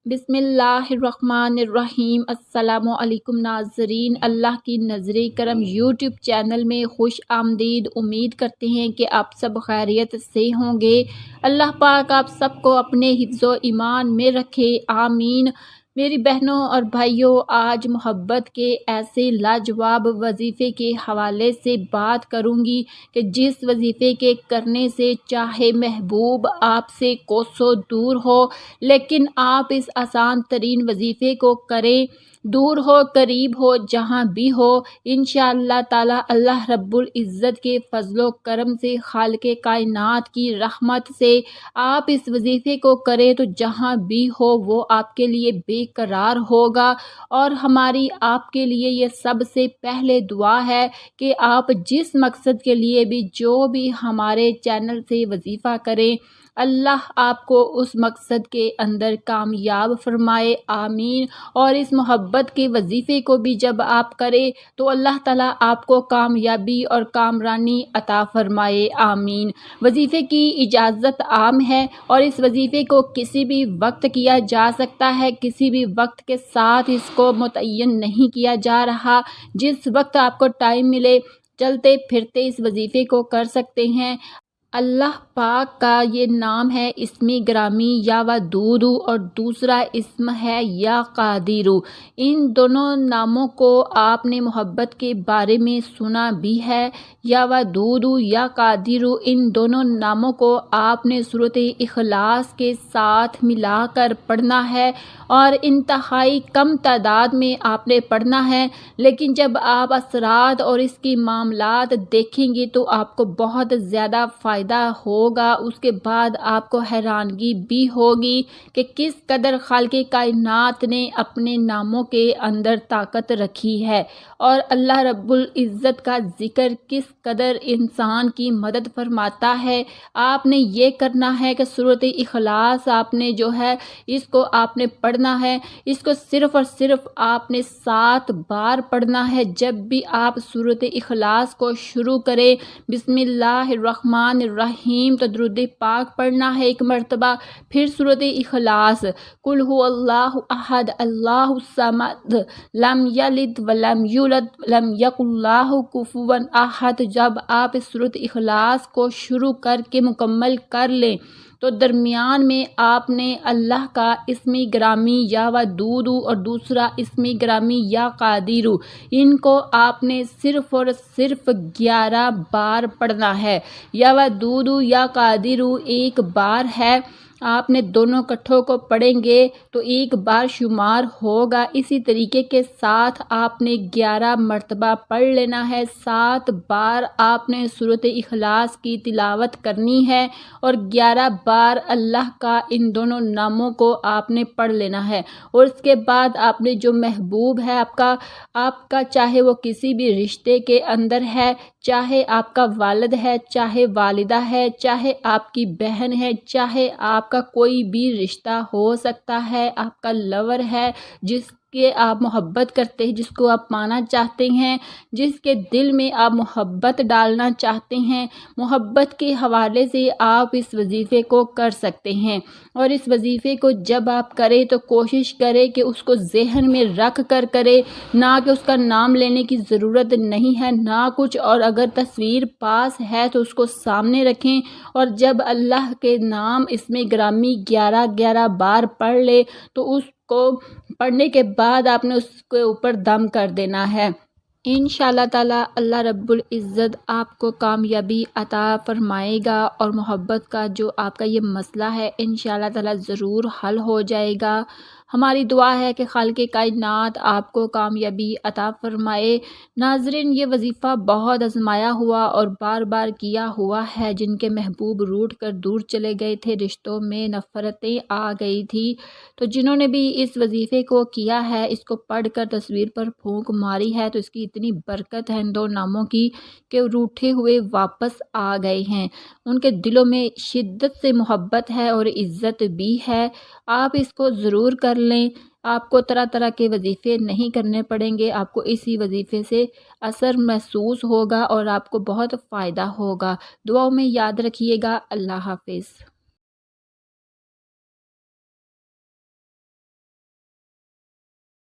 بسم اللہ الرحمن الرحیم۔ السلام علیکم ناظرین، اللہ کی نظر کرم یوٹیوب چینل میں خوش آمدید۔ امید کرتے ہیں کہ آپ سب خیریت سے ہوں گے۔ اللہ پاک آپ سب کو اپنے حفظ و ایمان میں رکھے، آمین۔ میری بہنوں اور بھائیوں، آج محبت کے ایسے لاجواب وظیفے کے حوالے سے بات کروں گی کہ جس وظیفے کے کرنے سے چاہے محبوب آپ سے کوسوں دور ہو، لیکن آپ اس آسان ترین وظیفے کو کریں، دور ہو قریب ہو جہاں بھی ہو، انشاءاللہ تعالی اللہ رب العزت کے فضل و کرم سے، خالق کائنات کی رحمت سے آپ اس وظیفے کو کریں تو جہاں بھی ہو وہ آپ کے لیے بے قرار ہوگا۔ اور ہماری آپ کے لیے یہ سب سے پہلے دعا ہے کہ آپ جس مقصد کے لیے بھی جو بھی ہمارے چینل سے وظیفہ کریں، اللہ آپ کو اس مقصد کے اندر کامیاب فرمائے، آمین۔ اور اس محبت کے وظیفے کو بھی جب آپ کریں تو اللہ تعالیٰ آپ کو کامیابی اور کامرانی عطا فرمائے، آمین۔ وظیفے کی اجازت عام ہے اور اس وظیفے کو کسی بھی وقت کیا جا سکتا ہے، کسی بھی وقت کے ساتھ اس کو متعین نہیں کیا جا رہا۔ جس وقت آپ کو ٹائم ملے، چلتے پھرتے اس وظیفے کو کر سکتے ہیں۔ اللہ پاک کا یہ نام ہے اسم گرامی یا ودود، اور دوسرا اسم ہے یا قادر۔ ان دونوں ناموں کو آپ نے محبت کے بارے میں سنا بھی ہے، یا ودود یا قادر۔ ان دونوں ناموں کو آپ نے سورۃ اخلاص کے ساتھ ملا کر پڑھنا ہے اور انتہائی کم تعداد میں آپ نے پڑھنا ہے، لیکن جب آپ اثرات اور اس کی معاملات دیکھیں گے تو آپ کو بہت زیادہ فائدہ ہوگا۔ اس کے بعد آپ کو حیرانگی بھی ہوگی کہ کس قدر خالق کائنات نے اپنے ناموں کے اندر طاقت رکھی ہے، اور اللہ رب العزت کا ذکر کس قدر انسان کی مدد فرماتا ہے۔ آپ نے یہ کرنا ہے کہ سورۃ اخلاص آپ نے جو ہے اس کو آپ نے پڑھنا ہے، اس کو صرف اور صرف آپ نے 7 بار پڑھنا ہے۔ جب بھی آپ سورۃ اخلاص کو شروع کریں، بسم اللہ الرحمن الرحیم تو درود پاک پڑھنا ہے 1 مرتبہ، پھر سورۃ اخلاص، قل هو اللہ احد اللہ الصمد لم یلد ولم یولد ولم یکن لہ کفوا احد۔ جب آپ اس سورۃ اخلاص کو شروع کر کے مکمل کر لیں تو درمیان میں آپ نے اللہ کا اسم گرامی یا ودود اور دوسرا اسم گرامی یا قادر، ان کو آپ نے صرف اور صرف 11 بار پڑھنا ہے۔ یا ودود یا قادر 1 بار ہے، آپ نے دونوں کٹھوں کو پڑھیں گے تو 1 بار شمار ہوگا۔ اسی طریقے کے ساتھ آپ نے 11 مرتبہ پڑھ لینا ہے، 7 بار آپ نے سورۃ اخلاص کی تلاوت کرنی ہے اور 11 بار اللہ کا ان دونوں ناموں کو آپ نے پڑھ لینا ہے۔ اور اس کے بعد آپ نے جو محبوب ہے آپ کا چاہے وہ کسی بھی رشتے کے اندر ہے، چاہے آپ کا والد ہے، چاہے والدہ ہے، چاہے آپ کی بہن ہے، چاہے آپ کا کوئی بھی رشتہ ہو سکتا ہے، آپ کا لور ہے جس کے آپ محبت کرتے ہیں، جس کو آپ پانا چاہتے ہیں، جس کے دل میں آپ محبت ڈالنا چاہتے ہیں، محبت کے حوالے سے آپ اس وظیفے کو کر سکتے ہیں۔ اور اس وظیفے کو جب آپ کریں تو کوشش کریں کہ اس کو ذہن میں رکھ کر کریں، نہ کہ اس کا نام لینے کی ضرورت نہیں ہے نہ کچھ، اور اگر تصویر پاس ہے تو اس کو سامنے رکھیں، اور جب اللہ کے نام اسم گرامی 11 بار پڑھ لے تو اس کو پڑھنے کے بعد آپ نے اس کے اوپر دم کر دینا ہے۔ انشاءاللہ تعالی اللہ رب العزت آپ کو کامیابی عطا فرمائے گا، اور محبت کا جو آپ کا یہ مسئلہ ہے انشاءاللہ تعالی ضرور حل ہو جائے گا۔ ہماری دعا ہے کہ خالق کائنات آپ کو کامیابی عطا فرمائے۔ ناظرین، یہ وظیفہ بہت آزمایا ہوا اور بار بار کیا ہوا ہے، جن کے محبوب روٹ کر دور چلے گئے تھے، رشتوں میں نفرتیں آ گئی تھی، تو جنہوں نے بھی اس وظیفے کو کیا ہے، اس کو پڑھ کر تصویر پر پھونک ماری ہے، تو اس کی اتنی برکت ہے ان 2 ناموں کی کہ روٹھے ہوئے واپس آ گئے ہیں، ان کے دلوں میں شدت سے محبت ہے اور عزت بھی ہے۔ آپ اس کو ضرور کر لیں، آپ کو طرح طرح کے وظیفے نہیں کرنے پڑیں گے، آپ کو اسی وظیفے سے اثر محسوس ہوگا اور آپ کو بہت فائدہ ہوگا۔ دعاؤں میں یاد رکھیے گا۔ اللہ حافظ۔